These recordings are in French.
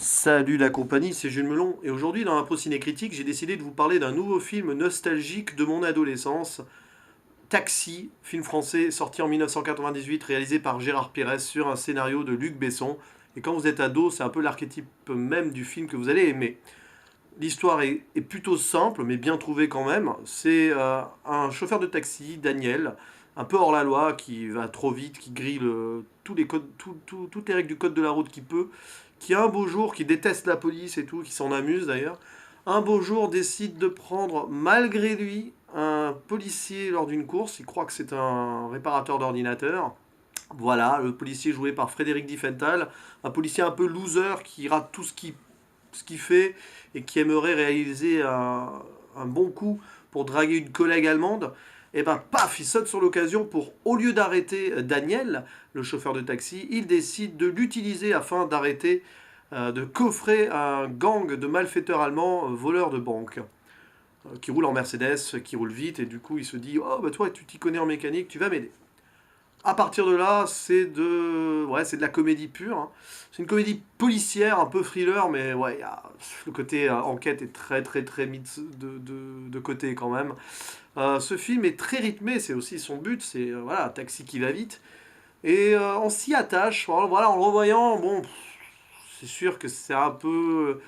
Salut la compagnie, c'est Jules Melon, et aujourd'hui dans l'Impro Ciné Critique, j'ai décidé de vous parler d'un nouveau film nostalgique de mon adolescence, Taxi, film français sorti en 1998, réalisé par Gérard Pires sur un scénario de Luc Besson. Et quand vous êtes ado, c'est un peu l'archétype même du film que vous allez aimer. L'histoire est plutôt simple, mais bien trouvée quand même. C'est un chauffeur de taxi, Daniel, un peu hors la loi, qui va trop vite, qui grille tous les codes, toutes les règles du code de la route qu'il peut, qui un beau jour, qui déteste la police et tout, qui s'en amuse d'ailleurs, un beau jour décide de prendre, malgré lui, un policier lors d'une course. Il croit que c'est un réparateur d'ordinateur. Voilà, le policier joué par Frédéric Diffenthal, un policier un peu loser qui rate tout ce qu'il fait et qui aimerait réaliser un bon coup pour draguer une collègue allemande. Et ben paf, il saute sur l'occasion pour, au lieu d'arrêter Daniel, le chauffeur de taxi, il décide de l'utiliser afin d'arrêter, de coffrer un gang de malfaiteurs allemands, voleurs de banque, qui roulent en Mercedes, qui roulent vite, et du coup il se dit, oh bah toi tu t'y connais en mécanique, tu vas m'aider. À partir de là, c'est de la comédie pure, hein. C'est une comédie policière, un peu thriller, mais ouais, le côté enquête est très très très mis de côté quand même. Ce film est très rythmé, c'est aussi son but, c'est voilà, un taxi qui va vite. Et on s'y attache, voilà, en le revoyant, bon, c'est sûr que c'est un peu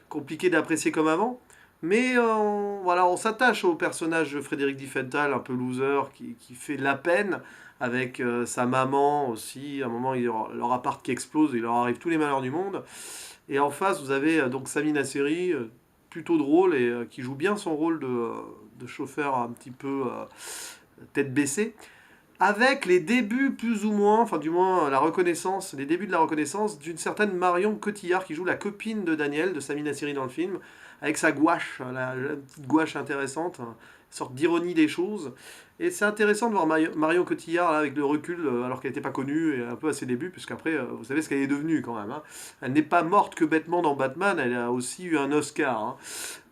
compliqué d'apprécier comme avant. Mais voilà, on s'attache au personnage de Frédéric Diffenthal, un peu loser, qui fait de la peine, avec sa maman aussi. À un moment, il y aura leur appart qui explose, il leur arrive tous les malheurs du monde. Et en face, vous avez donc Samina Seri, plutôt drôle, et qui joue bien son rôle de chauffeur un petit peu tête baissée, avec les débuts plus ou moins, enfin du moins la reconnaissance, les débuts de la reconnaissance d'une certaine Marion Cotillard qui joue la copine de Daniel, de Samina Seri dans le film, avec sa gouache, la petite gouache intéressante, une sorte d'ironie des choses. Et c'est intéressant de voir Marion Cotillard là, avec le recul, alors qu'elle n'était pas connue, et un peu à ses débuts, puisqu'après, vous savez ce qu'elle est devenue quand même, hein. Elle n'est pas morte que bêtement dans Batman, elle a aussi eu un Oscar, hein.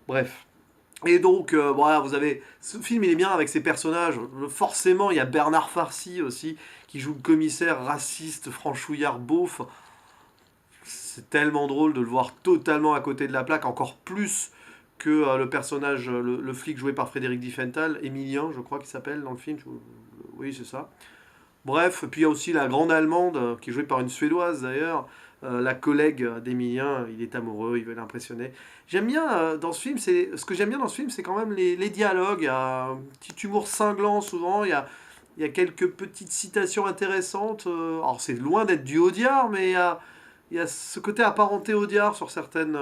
Bref. Et donc, voilà, vous avez. Ce film, il est bien avec ses personnages. Forcément, il y a Bernard Farcy aussi, qui joue le commissaire raciste, franchouillard, beauf. C'est tellement drôle de le voir totalement à côté de la plaque, encore plus que le personnage, le flic joué par Frédéric Diffenthal, Emilien, je crois qu'il s'appelle dans le film. Oui, c'est ça. Bref, puis il y a aussi la grande Allemande, qui est jouée par une Suédoise d'ailleurs, la collègue d'Emilien, il est amoureux, il veut l'impressionner. J'aime bien dans ce film, ce que j'aime bien dans ce film, c'est quand même les dialogues. Il y a un petit humour cinglant souvent, il y a quelques petites citations intéressantes. Alors c'est loin d'être du Audiard, mais il y a ce côté apparenté Audiard sur certaines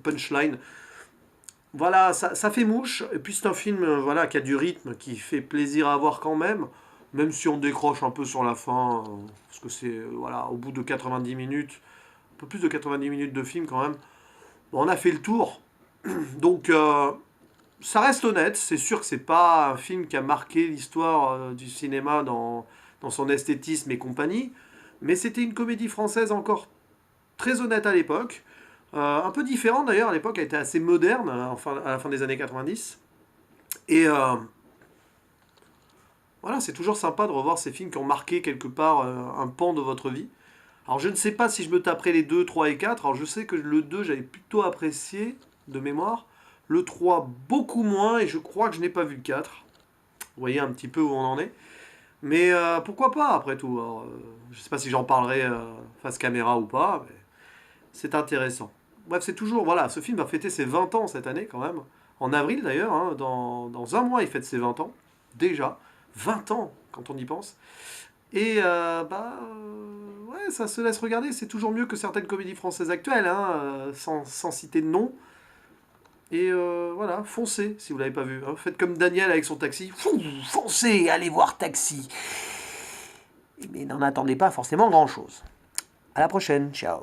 punchlines. Voilà, ça fait mouche. Et puis c'est un film voilà, qui a du rythme, qui fait plaisir à voir quand même si on décroche un peu sur la fin, parce que c'est, voilà, au bout de 90 minutes, un peu plus de 90 minutes de film quand même, bon, on a fait le tour. Donc ça reste honnête, c'est sûr que c'est pas un film qui a marqué l'histoire du cinéma dans son esthétisme et compagnie, mais c'était une comédie française encore très honnête à l'époque, un peu différente d'ailleurs, à l'époque elle était assez moderne, enfin, à la fin des années 90, et voilà, c'est toujours sympa de revoir ces films qui ont marqué quelque part un pan de votre vie. Alors je ne sais pas si je me taperai les 2, 3 et 4. Alors je sais que le 2 j'avais plutôt apprécié de mémoire. Le 3 beaucoup moins et je crois que je n'ai pas vu le 4. Vous voyez un petit peu où on en est. Mais pourquoi pas après tout. Alors, je ne sais pas si j'en parlerai face caméra ou pas. Mais c'est intéressant. Bref, c'est toujours... Voilà, ce film va fêter ses 20 ans cette année quand même. En avril d'ailleurs, hein, dans un mois il fête ses 20 ans. Déjà. 20 ans quand on y pense. Et ouais, ça se laisse regarder. C'est toujours mieux que certaines comédies françaises actuelles, hein, sans citer de nom. Et voilà, foncez si vous l'avez pas vu, hein. Faites comme Daniel avec son taxi. Fou, foncez, allez voir Taxi. Mais n'en attendez pas forcément grand-chose. À la prochaine, ciao.